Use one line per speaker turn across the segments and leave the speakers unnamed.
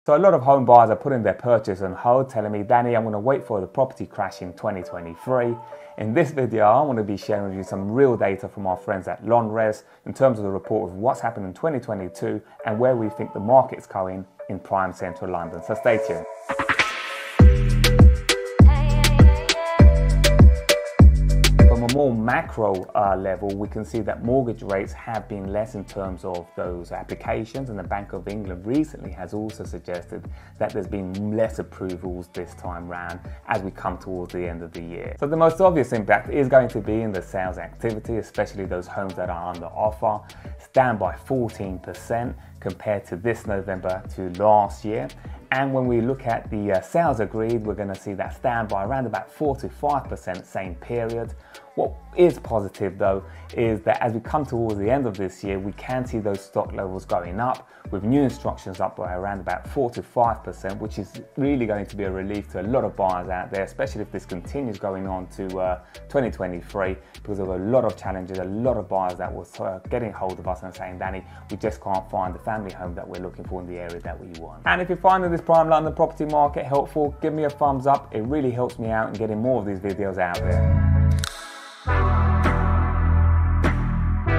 So a lot of home buyers are putting their purchase on hold, telling me, Danny, I'm going to wait for the property crash in 2023. In this video, I want to be sharing with you some real data from our friends at Lonres in terms of the report of what's happened in 2022 and where we think the market's going in prime central London. So stay tuned. From a more macro level, we can see that mortgage rates have been less in terms of those applications, and the Bank of England recently has also suggested that there's been less approvals this time round as we come towards the end of the year. So the most obvious impact is going to be in the sales activity, especially those homes that are under offer. It's down by 14% compared to this November to last year. And when we look at the sales agreed, we're going to see that down by around about 4 to 5% same period. What is positive though is that as we come towards the end of this year, we can see those stock levels going up, with new instructions up by around about 4 to 5%, which is really going to be a relief to a lot of buyers out there, especially if this continues going on to 2023, because there were a lot of challenges, a lot of buyers that were getting hold of us and saying, Danny, we just can't find the family home that we're looking for in the area that we want. And if you're finding this prime London property market helpful, give me a thumbs up. It really helps me out in getting more of these videos out there.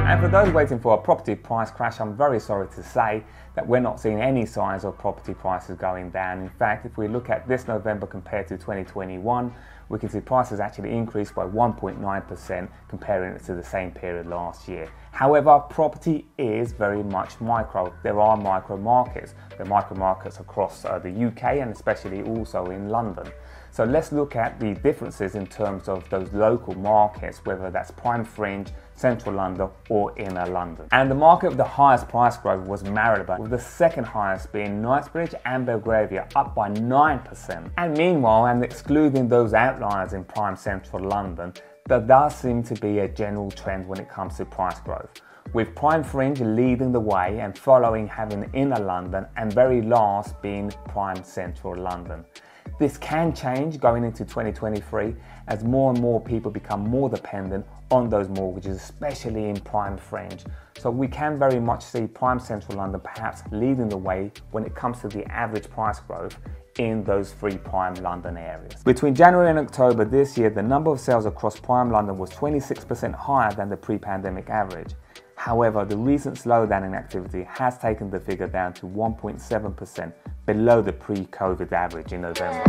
And for those waiting for a property price crash, I'm very sorry to say that we're not seeing any signs of property prices going down. In fact, if we look at this November compared to 2021, we can see prices actually increased by 1.9% comparing it to the same period last year. However, property is very much micro. There are micro markets. There are micro markets across the UK and especially also in London. So let's look at the differences in terms of those local markets, whether that's prime fringe, central London or inner London. And the market with the highest price growth was Marylebone, with the second highest being Knightsbridge and Belgravia, up by 9%. And meanwhile, and excluding those outliers in prime central London, there does seem to be a general trend when it comes to price growth, with prime fringe leading the way and following having inner London and very last being prime central London. This can change going into 2023 as more and more people become more dependent on those mortgages, especially in prime fringe. So we can very much see prime central London perhaps leading the way when it comes to the average price growth in those three prime London areas. Between January and October this year, the number of sales across prime London was 26% higher than the pre-pandemic average. However, the recent slowdown in activity has taken the figure down to 1.7% below the pre-COVID average in November.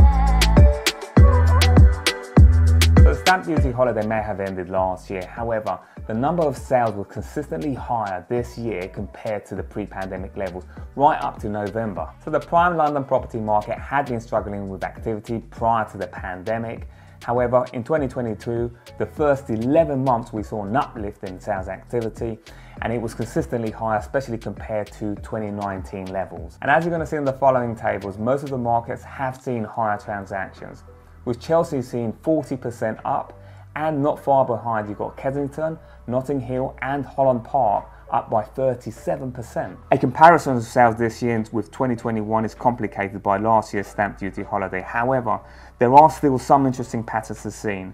The stamp duty holiday may have ended last year. However, the number of sales was consistently higher this year compared to the pre-pandemic levels right up to November. So the prime London property market had been struggling with activity prior to the pandemic. However, in 2022, the first 11 months we saw an uplift in sales activity, and it was consistently higher, especially compared to 2019 levels. And as you're going to see in the following tables, most of the markets have seen higher transactions, with Chelsea seeing 40% up, and not far behind you've got Kensington, Notting Hill and Holland Park up by 37%. A comparison of sales this year with 2021 is complicated by last year's stamp duty holiday. However, there are still some interesting patterns to see.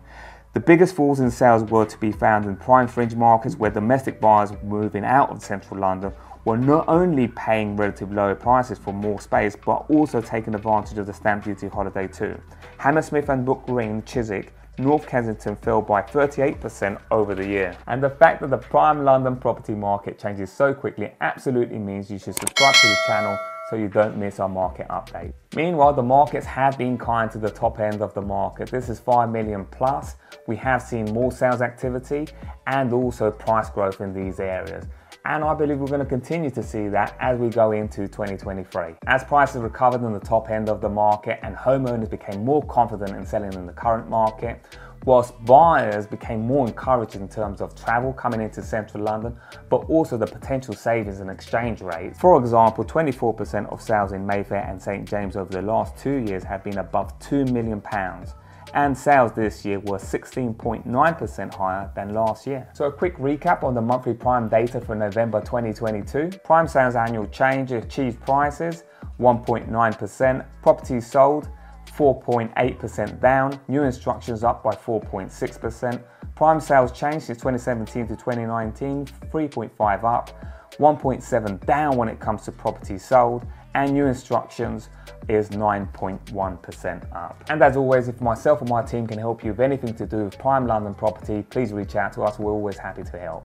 The biggest falls in sales were to be found in prime fringe markets, where domestic buyers moving out of central London were not only paying relatively lower prices for more space, but also taking advantage of the stamp duty holiday too. Hammersmith and Brook Green, Chiswick, North Kensington fell by 38% over the year. And the fact that the prime London property market changes so quickly absolutely means you should subscribe to the channel so you don't miss our market update. Meanwhile, the markets have been kind to the top end of the market. This is 5 million plus. We have seen more sales activity and also price growth in these areas. And I believe we're going to continue to see that as we go into 2023. As prices recovered in the top end of the market and homeowners became more confident in selling in the current market, whilst buyers became more encouraged in terms of travel coming into central London, but also the potential savings in exchange rates. For example, 24% of sales in Mayfair and St James over the last 2 years have been above £2 million. And sales this year were 16.9% higher than last year. So a quick recap on the monthly prime data for November 2022. Prime sales annual change, achieved prices 1.9%, properties sold 4.8% down, new instructions up by 4.6%, prime sales change since 2017 to 2019, 3.5 up, 1.7 down when it comes to properties sold, and new instructions is 9.1% up. And as always, if myself or my team can help you with anything to do with prime London property, please reach out to us. We're always happy to help.